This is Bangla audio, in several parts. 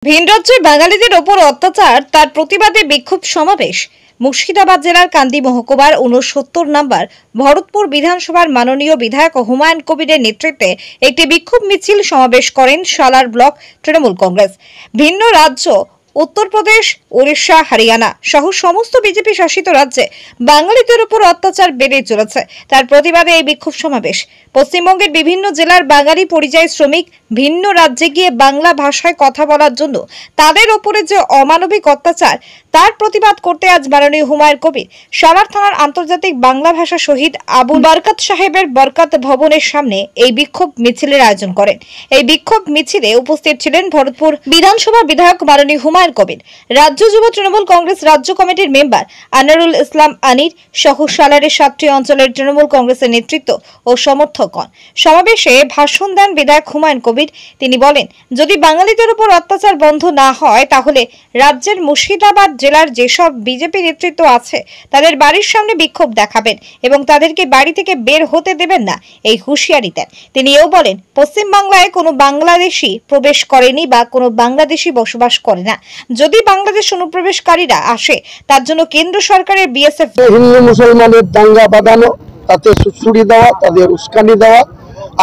ভিন রাজ্যে বাঙালিদের ওপর অত্যাচার তার প্রতিবাদে বিক্ষোভ সমাবেশ। মুর্শিদাবাদ জেলার কান্দি মহকুমার ৬৯ নম্বর ভরতপুর বিধানসভার মাননীয় বিধায়ক হুমায়ুন কবিরের নেতৃত্বে একটি বিক্ষোভ মিছিল সমাবেশ করেন সালার ব্লক তৃণমূল কংগ্রেস। ভিন্ন রাজ্য উত্তরপ্রদেশ, ওড়িশা, হরিয়ানা সহ সমস্ত বিজেপি শাসিত রাজ্যে বাঙালিদের উপর অত্যাচার বেড়ে চলেছে, তার প্রতিবাদে এই বিক্ষোভ সমাবেশ। পশ্চিমবঙ্গের বিভিন্ন জেলার বাঙালি পরিযায়ী শ্রমিক ভিন্ন রাজ্যে গিয়ে বাংলা ভাষায় কথা বলার জন্য তাদের উপরে যে অমানবিক অত্যাচার তার প্রতিবাদ করতে আজ মাননীয় হুমায়ুন কবির সালার থানার আন্তর্জাতিক বাংলা ভাষা শহীদ আবু বরকত সাহেবের বরকত ভবনের সামনে এই বিক্ষোভ মিছিলের আয়োজন করেন। এই বিক্ষোভ মিছিলে উপস্থিত ছিলেন ভরতপুর বিধানসভা বিধায়ক মাননীয় হুমায়ুন কবির, রাজ্য যুব তৃণমূল কংগ্রেস রাজ্য কমিটির মেম্বার আনারুল ইসলাম আনির সহ সালারের ৭টি অঞ্চলের তৃণমূল কংগ্রেসের নেতৃত্ব ও সমর্থকগণ। সমাবেশে ভাষণ দেন বিধায়ক হুমায়ুন কবির। তিনি বলেন, যদি বাঙালিদের উপর অত্যাচার বন্ধ না হয় তাহলে রাজ্যের মুর্শিদাবাদ জেলার যেসব বিজেপি নেতৃত্ব আছে তাদের বাড়ির সামনে বিক্ষোভ দেখাবেন এবং তাদেরকে বাড়ি থেকে বের হতে দেবেন না, এই হুঁশিয়ারি দেন। তিনি এও বলেন, পশ্চিমবাংলায় কোনো বাংলাদেশি প্রবেশ করেনি বা কোনো বাংলাদেশি বসবাস করে না। যদি বাংলাদেশ অনুপ্রবেশকারীরা আসে তার জন্য কেন্দ্র সরকারের বিএসএফ হিন্দু মুসলমানের দাঙ্গা বাঁধানো, তাতে সুড়সুড়ি দেওয়া, তাদের উস্কানি দেওয়া,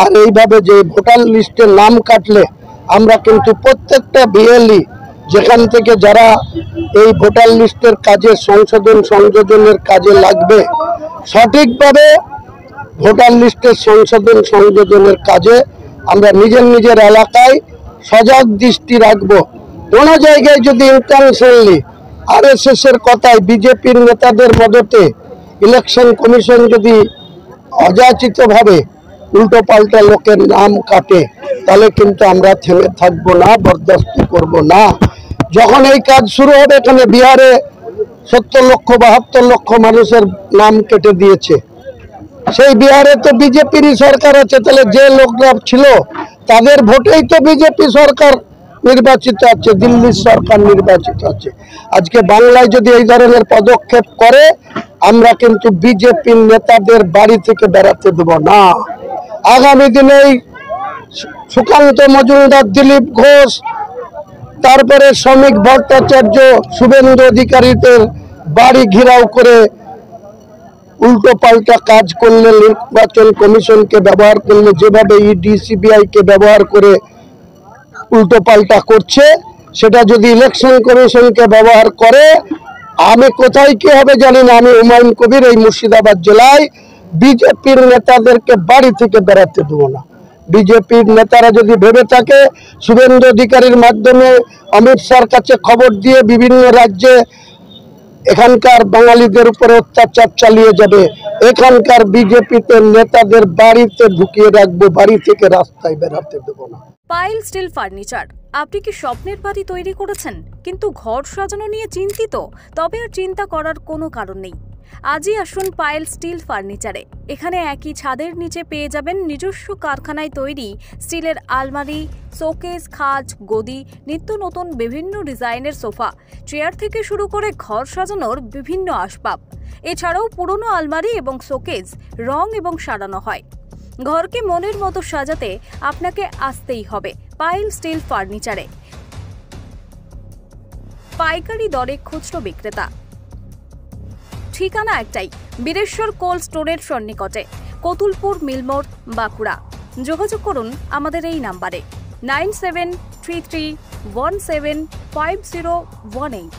আর এইভাবে যে ভোটার লিস্টে নাম কাটলে আমরা কিন্তু প্রত্যেকটা বিএলই যেখান থেকে যারা এই ভোটার লিস্টের কাজে সংযোজনের কাজে লাগবে, সঠিকভাবে ভোটার লিস্টের সংযোজনের কাজে আমরা নিজের এলাকায় সজাগ দৃষ্টি রাখবো। কোনো জায়গায় যদি ইন্টারন্যাশনালি আরএসএস এর কথায় বিজেপির নেতাদের মদতে ইলেকশন কমিশন যদি অযাচিতভাবে উল্টো পাল্টা লোকের নাম কাটে, তাহলে কিন্তু আমরা থেমে থাকবো না, বরদাস্ত করব না। যখন এই কাজ শুরু হবে, এখানে বিহারে ৭০ লক্ষ ৭২ লক্ষ মানুষের নাম কেটে দিয়েছে। সেই বিহারে তো বিজেপিরই সরকার আছে, তাহলে যে লোকরা ছিল তাদের ভোটেই তো বিজেপি সরকার নির্বাচিত আছে, দিল্লির সরকার নির্বাচিত আছে। আজকে বাংলায় যদি এই ধরনের পদক্ষেপ করে, আমরা কিন্তু বিজেপির নেতাদের বাড়ি থেকে বেড়াতে দেব না। আগামী দিনে সুকান্ত মজুমদার, দিলীপ ঘোষ, তারপরে শ্রমিক ভট্টাচার্য, শুভেন্দু অধিকারীদের বাড়ি ঘেরাও করে উল্টো পাল্টা কাজ করলে, নির্বাচন কমিশনকে ব্যবহার করলে, যেভাবে ইডি সিবিআই কে ব্যবহার করে উল্টো পাল্টা করছে, সেটা যদি ইলেকশন কমিশনকে ব্যবহার করে, আমি কোথায় কি হবে জানি না। আমি হুমায়ুন কবির এই মুর্শিদাবাদ জেলায় বিজেপির নেতাদেরকে বাড়ি থেকে বেড়াতে দেবো না। বিজেপির নেতারা যদি ভেবে থাকে শুভেন্দু অধিকারীর মাধ্যমে অমিত শাহর কাছে খবর দিয়ে বিভিন্ন রাজ্যে এখানকার বাঙালিদের উপরে অত্যাচার চালিয়ে যাবে, এখানকার বিজেপিতে নেতাদের বাড়িতে ঢুকিয়ে রাখবো, বাড়ি থেকে রাস্তায় বেরাতে দেবো না। পাইল স্টিল ফার্নিচার, আপনি কি স্বপ্নের বাড়ি তৈরি করেছেন কিন্তু ঘর সাজানো নিয়ে চিন্তিত? তবে আর চিন্তা করার কোনো কারণ নেই। আজই আসুন পাইল স্টিল ফার্নিচারে। এখানে একই ছাদের নিচে পেয়ে যাবেন নিজস্ব কারখানায় তৈরি স্টিলের আলমারি, শোকেস, খাট, গদি, নিত্য নতুন বিভিন্ন ডিজাইনের সোফা, চেয়ার থেকে শুরু করে ঘর সাজানোর বিভিন্ন আসবাব। এছাড়াও পুরনো আলমারি এবং শোকেস রং এবং সারানো হয়। ঘরকে মনের মতো সাজাতে আপনাকে আসতেই হবে পাইল স্টিল ফার্নিচারে। পাইকারি দরে খুচরো বিক্রেতা। ঠিকানা একটাই, বীরেশ্বর কোল্ড স্টোরের সন্নিকটে, কতুলপুর মিলমোড়, বাঁকুড়া। যোগাযোগ করুন আমাদের এই নাম্বারে 9733175018।